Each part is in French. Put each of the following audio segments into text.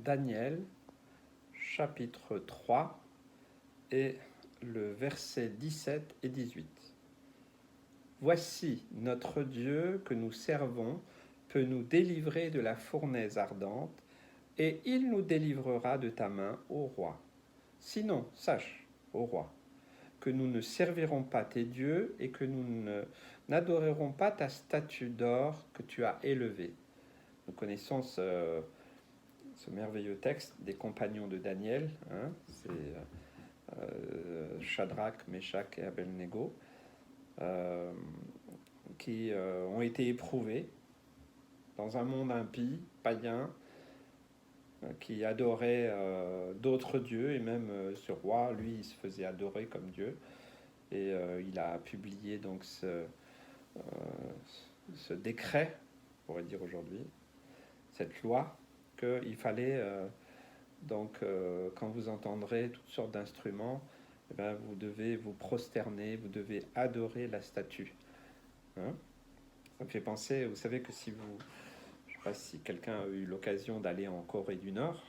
Daniel, chapitre 3, et le verset 17 et 18. Voici notre Dieu que nous servons peut nous délivrer de la fournaise ardente, et il nous délivrera de ta main, ô roi. Sinon, sache, ô roi, que nous ne servirons pas tes dieux et que nous n'adorerons pas ta statue d'or que tu as élevée. Nous connaissons ce merveilleux texte des compagnons de Daniel, hein, c'est Shadrach, Meshach et Abednego, qui ont été éprouvés dans un monde impie, païen, qui adorait d'autres dieux, et même ce roi, lui, il se faisait adorer comme Dieu. Et il a publié donc ce décret, on pourrait dire aujourd'hui, cette loi, qu'il fallait, quand vous entendrez toutes sortes d'instruments, eh bien, vous devez vous prosterner, vous devez adorer la statue. Hein, ça me fait penser, vous savez que si vous... Je ne sais pas si quelqu'un a eu l'occasion d'aller en Corée du Nord,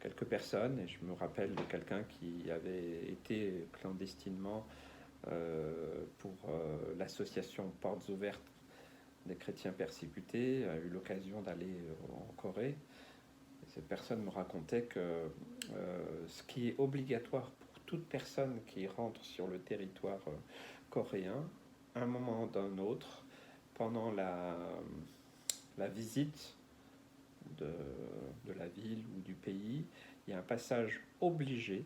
quelques personnes, et je me rappelle de quelqu'un qui avait été clandestinement pour l'association Portes Ouvertes des chrétiens persécutés, a eu l'occasion d'aller en Corée. Et cette personne me racontait que ce qui est obligatoire pour toute personne qui rentre sur le territoire coréen, à un moment ou d'un autre, pendant la visite de la ville ou du pays, il y a un passage obligé,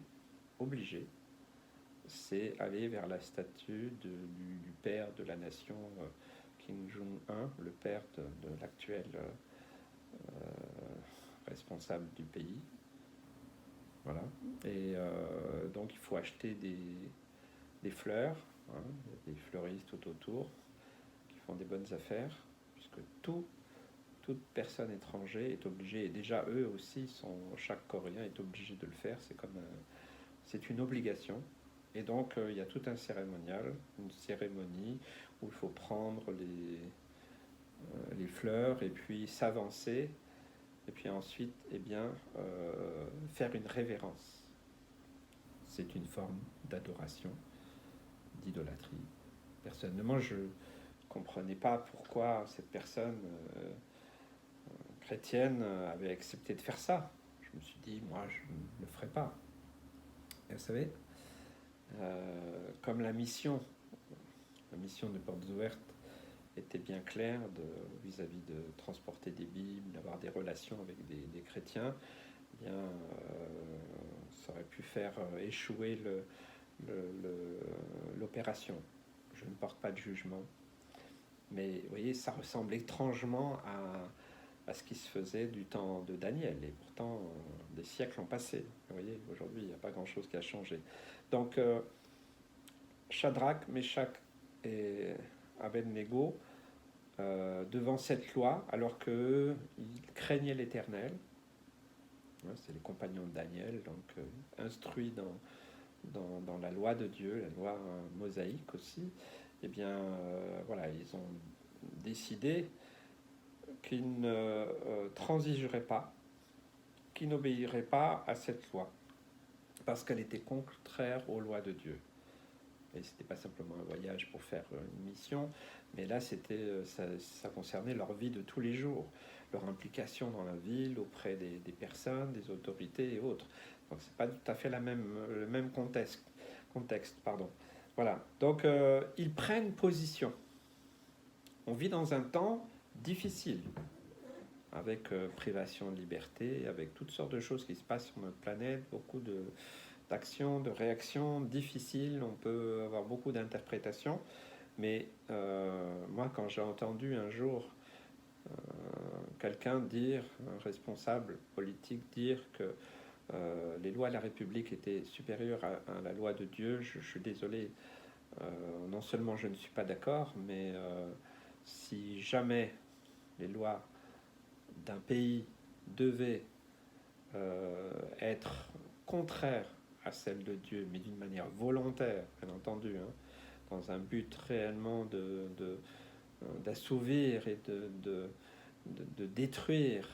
c'est aller vers la statue du père de la nation, Kim Jong-un, le père de l'actuel responsable du pays. Voilà. Et donc il faut acheter des fleurs, hein, des fleuristes tout autour qui font des bonnes affaires, puisque toute personne étrangère est obligée, et déjà eux aussi, chaque Coréen est obligé de le faire, c'est une obligation. Et donc il y a tout un cérémonial, une cérémonie où il faut prendre les fleurs et puis s'avancer, et puis ensuite faire une révérence. C'est une forme d'adoration, d'idolâtrie. Personnellement, je ne comprenais pas pourquoi cette personne chrétienne avait accepté de faire ça. Je me suis dit, moi, je ne le ferai pas. Et vous savez, comme la mission de Portes Ouvertes était bien claire vis-à-vis de transporter des Bibles, d'avoir des relations avec des chrétiens, bien, ça aurait pu faire échouer l'opération. Je ne porte pas de jugement. Mais vous voyez, ça ressemble étrangement à ce qui se faisait du temps de Daniel. Et pourtant, des siècles ont passé. Vous voyez, aujourd'hui, il n'y a pas grand-chose qui a changé. Donc, Shadrach, Meshach et Abednego, devant cette loi, alors qu'ils craignaient l'Éternel, hein, c'est les compagnons de Daniel, donc instruits dans la loi de Dieu, la loi mosaïque aussi, eh bien, voilà, ils ont décidé qu'ils ne transigeraient pas, qu'ils n'obéiraient pas à cette loi, parce qu'elle était contraire aux lois de Dieu. Et c'était pas simplement un voyage pour faire une mission, mais là ça concernait leur vie de tous les jours, leur implication dans la ville, auprès des personnes, des autorités et autres. Donc c'est pas tout à fait le même contexte. Voilà. Donc ils prennent position. On vit dans un temps difficile, avec privation de liberté, avec toutes sortes de choses qui se passent sur notre planète, beaucoup d'actions, de réactions difficiles, on peut avoir beaucoup d'interprétations, mais moi quand j'ai entendu un jour quelqu'un dire, un responsable politique dire que les lois de la République étaient supérieures à la loi de Dieu, je suis désolé, non seulement je ne suis pas d'accord, mais si jamais les lois d'un pays devaient être contraires à celle de Dieu, mais d'une manière volontaire, bien entendu, hein, dans un but réellement d'assouvir et de détruire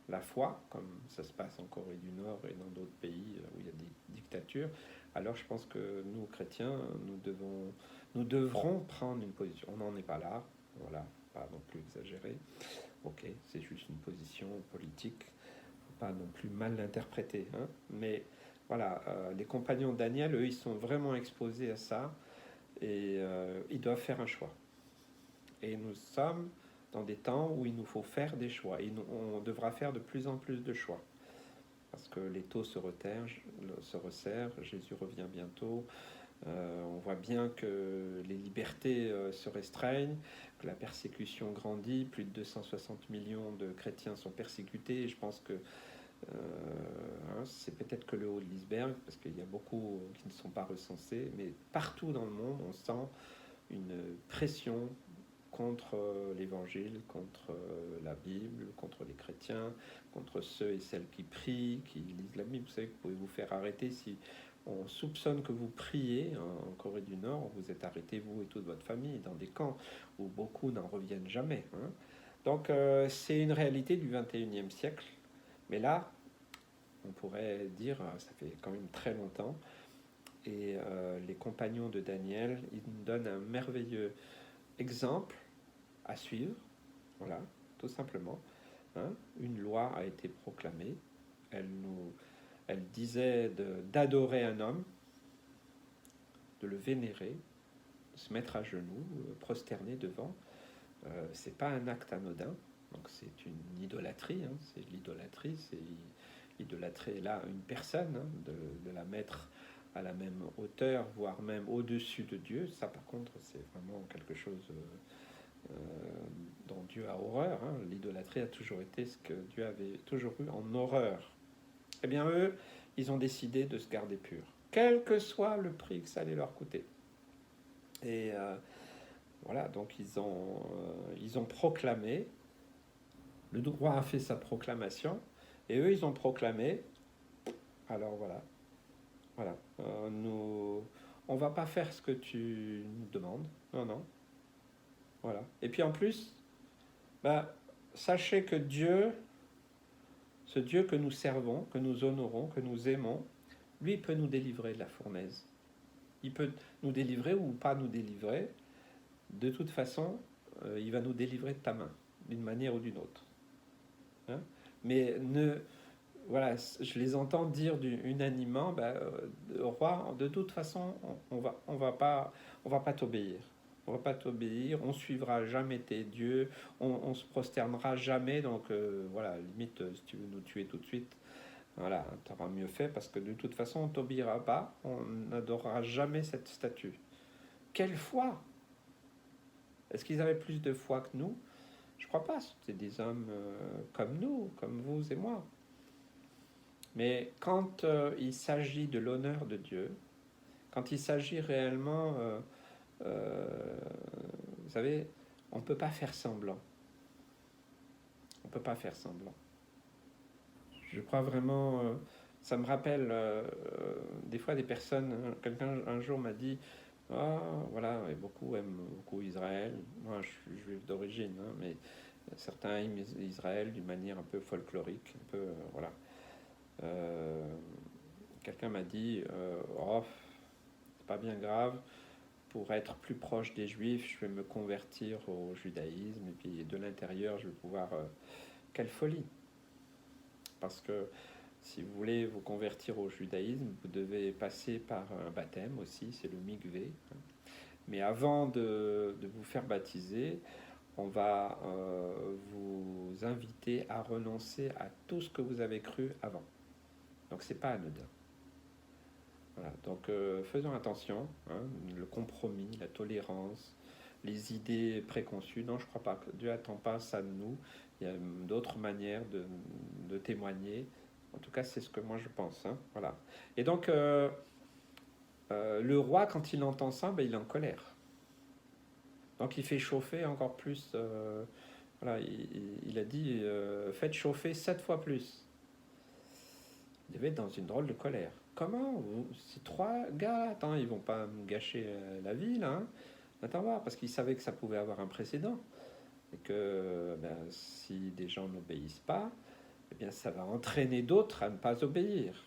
la foi, comme ça se passe en Corée du Nord et dans d'autres pays où il y a des dictatures, alors je pense que nous, chrétiens, nous devrons prendre une position. On n'en est pas là, voilà, pas non plus exagérer. Ok, c'est juste une position politique, faut pas non plus mal l'interpréter. Hein, mais voilà, les compagnons de Daniel, eux, ils sont vraiment exposés à ça et ils doivent faire un choix. Et nous sommes dans des temps où il nous faut faire des choix. Et on devra faire de plus en plus de choix. Parce que les taux se resserrent, Jésus revient bientôt. On voit bien que les libertés se restreignent, que la persécution grandit. Plus de 260 millions de chrétiens sont persécutés. Et je pense que c'est peut-être que le haut de l'iceberg, parce qu'il y a beaucoup qui ne sont pas recensés. Mais partout dans le monde, on sent une pression contre l'évangile, contre la Bible, contre les chrétiens, contre ceux et celles qui prient, qui lisent la Bible. Vous savez que vous pouvez vous faire arrêter si on soupçonne que vous priez. En Corée du Nord, vous êtes arrêté, vous et toute votre famille, dans des camps où beaucoup n'en reviennent jamais. Hein. Donc c'est une réalité du 21e siècle. Mais là, on pourrait dire, ça fait quand même très longtemps, et les compagnons de Daniel, ils nous donnent un merveilleux exemple à suivre, voilà, tout simplement. Hein. Une loi a été proclamée, elle disait d'adorer un homme, de le vénérer, de se mettre à genoux, prosterner devant. C'est pas un acte anodin, donc c'est une idolâtrie, hein. C'est l'idolâtrie, c'est idolâtrer là une personne, hein, de la mettre à la même hauteur, voire même au-dessus de Dieu. Ça, par contre, c'est vraiment quelque chose dont Dieu a horreur. Hein. L'idolâtrie a toujours été ce que Dieu avait toujours eu en horreur. Eh bien, eux, ils ont décidé de se garder purs, quel que soit le prix que ça allait leur coûter. Et voilà, donc ils ont proclamé, le roi a fait sa proclamation, et eux, ils ont proclamé, alors voilà, on va pas faire ce que tu nous demandes, non, voilà. Et puis en plus, sachez que Dieu, ce Dieu que nous servons, que nous honorons, que nous aimons, lui peut nous délivrer de la fournaise. Il peut nous délivrer ou pas nous délivrer. De toute façon, il va nous délivrer de ta main, d'une manière ou d'une autre. Hein. Mais voilà, je les entends dire unanimement, roi, de toute façon, on va pas t'obéir. On va pas t'obéir, on suivra jamais tes dieux, on se prosternera jamais. Donc voilà, limite, si tu veux nous tuer tout de suite, voilà, tu auras mieux fait parce que de toute façon, on t'obéira pas, on n'adorera jamais cette statue. Quelle foi! Est-ce qu'ils avaient plus de foi que nous? Je crois pas. C'était des hommes comme nous, comme vous et moi. Mais quand il s'agit de l'honneur de Dieu, quand il s'agit réellement, vous savez, on ne peut pas faire semblant. On ne peut pas faire semblant. Je crois vraiment, ça me rappelle des fois des personnes, quelqu'un un jour m'a dit, voilà, et beaucoup aiment beaucoup Israël. Moi, je suis juif d'origine, hein, mais certains aiment Israël d'une manière un peu folklorique, un peu, voilà. Quelqu'un m'a dit, c'est pas bien grave, pour être plus proche des juifs, je vais me convertir au judaïsme, et puis de l'intérieur, je vais pouvoir... quelle folie! Parce que si vous voulez vous convertir au judaïsme, vous devez passer par un baptême aussi, c'est le mikvé. Mais avant de vous faire baptiser, on va vous inviter à renoncer à tout ce que vous avez cru avant. Donc c'est pas anodin. Voilà. Donc faisons attention, hein, le compromis, la tolérance, les idées préconçues. Non, je crois pas que Dieu attend pas ça de nous. Il y a d'autres manières de témoigner. En tout cas, c'est ce que moi je pense. Hein. Voilà. Et donc le roi, quand il entend ça, il est en colère. Donc il fait chauffer encore plus. Voilà, il a dit faites chauffer 7 fois plus. Il devait être dans une drôle de colère. Comment ces trois gars, attends, ils vont pas me gâcher la vie là, hein. Attends voir, parce qu'ils savaient que ça pouvait avoir un précédent et que si des gens n'obéissent pas, eh bien ça va entraîner d'autres à ne pas obéir.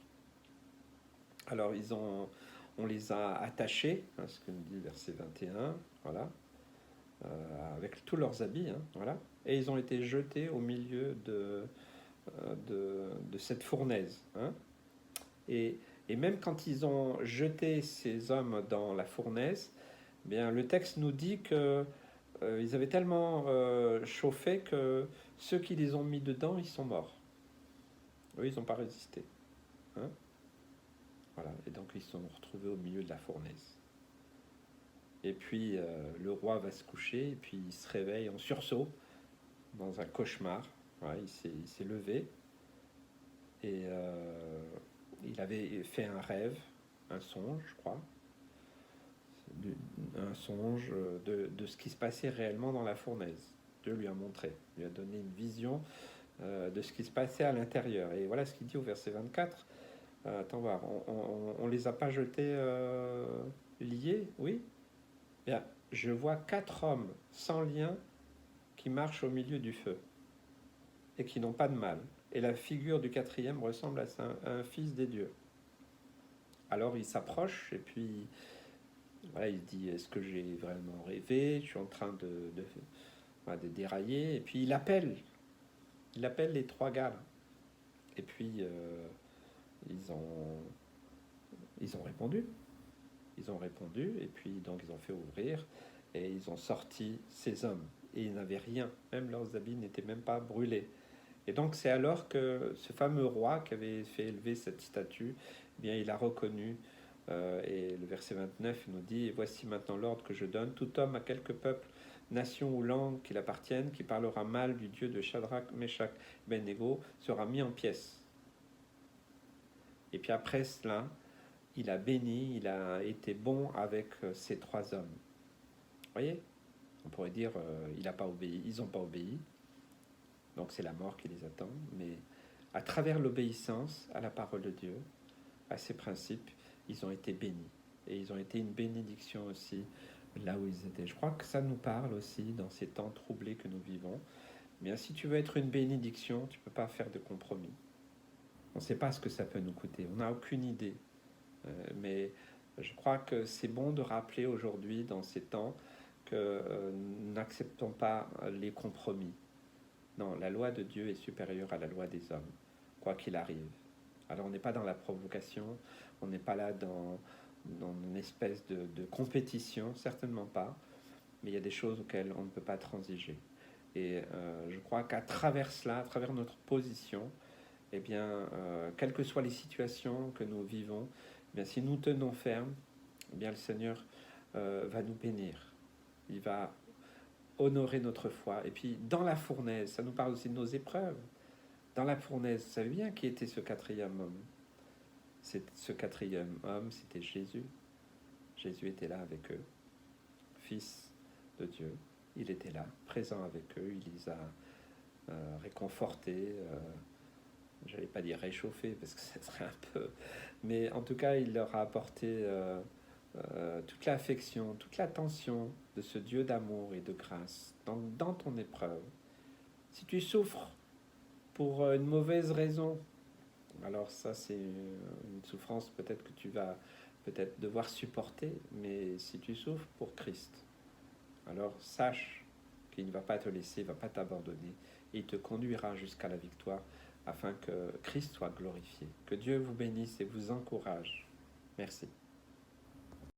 Alors on les a attachés, hein, ce que nous dit verset 21, voilà, avec tous leurs habits, hein, voilà, et ils ont été jetés au milieu de cette fournaise. Hein, et, et même quand ils ont jeté ces hommes dans la fournaise, eh bien, le texte nous dit que ils avaient tellement chauffé que ceux qui les ont mis dedans, ils sont morts. Eux, ils n'ont pas résisté. Hein, voilà. Et donc, ils se sont retrouvés au milieu de la fournaise. Et puis, le roi va se coucher, et puis il se réveille en sursaut, dans un cauchemar. Voilà, il s'est levé, et il avait fait un rêve, un songe, je crois, un songe de ce qui se passait réellement dans la fournaise. Dieu lui a montré, lui a donné une vision de ce qui se passait à l'intérieur. Et voilà ce qu'il dit au verset 24. Attends voir, on les a pas jetés liés, oui. Bien, je vois 4 hommes sans lien qui marchent au milieu du feu et qui n'ont pas de mal. Et la figure du 4e ressemble à un fils des dieux. Alors il s'approche et puis voilà, il dit, est-ce que j'ai vraiment rêvé? Je suis en train de dérailler. Et puis il appelle les 3 gars. Et puis ils ont répondu. Ils ont répondu, et puis donc ils ont fait ouvrir, et ils ont sorti ces hommes. Et ils n'avaient rien, même leurs habits n'étaient même pas brûlés. Et donc c'est alors que ce fameux roi qui avait fait élever cette statue, eh bien il a reconnu, et le verset 29 il nous dit, et voici maintenant l'ordre que je donne, tout homme à quelque peuple, nation ou langue qu'il appartienne, qui parlera mal du Dieu de Shadrach, Meshach, Ben-Nego, sera mis en pièces. Et puis après cela, il a béni, il a été bon avec ces 3 hommes. Vous voyez, on pourrait dire, il a pas obéi, ils n'ont pas obéi, donc c'est la mort qui les attend, mais à travers l'obéissance à la parole de Dieu, à ses principes, ils ont été bénis. Et ils ont été une bénédiction aussi là où ils étaient. Je crois que ça nous parle aussi dans ces temps troublés que nous vivons. Bien, si tu veux être une bénédiction, tu ne peux pas faire de compromis. On ne sait pas ce que ça peut nous coûter, on n'a aucune idée. Mais je crois que c'est bon de rappeler aujourd'hui, dans ces temps, que n'acceptons pas les compromis. Non, la loi de Dieu est supérieure à la loi des hommes, quoi qu'il arrive. Alors on n'est pas dans la provocation, on n'est pas là dans une espèce de compétition, certainement pas, mais il y a des choses auxquelles on ne peut pas transiger. Et je crois qu'à travers cela, à travers notre position, eh bien, quelles que soient les situations que nous vivons, eh bien, si nous tenons ferme, eh bien, le Seigneur va nous bénir. Il va honorer notre foi. Et puis, dans la fournaise, ça nous parle aussi de nos épreuves. Dans la fournaise, vous savez bien qui était ce 4e homme? Ce 4e homme, c'était Jésus. Jésus était là avec eux, Fils de Dieu. Il était là, présent avec eux. Il les a réconfortés. J'allais pas dire réchauffés, parce que ça serait un peu... Mais en tout cas, il leur a apporté toute l'affection, toute l'attention de ce Dieu d'amour et de grâce dans ton épreuve. Si tu souffres pour une mauvaise raison, alors ça c'est une souffrance peut-être que tu vas peut-être devoir supporter, mais si tu souffres pour Christ, alors sache qu'il ne va pas te laisser, il ne va pas t'abandonner, et il te conduira jusqu'à la victoire afin que Christ soit glorifié. Que Dieu vous bénisse et vous encourage. Merci.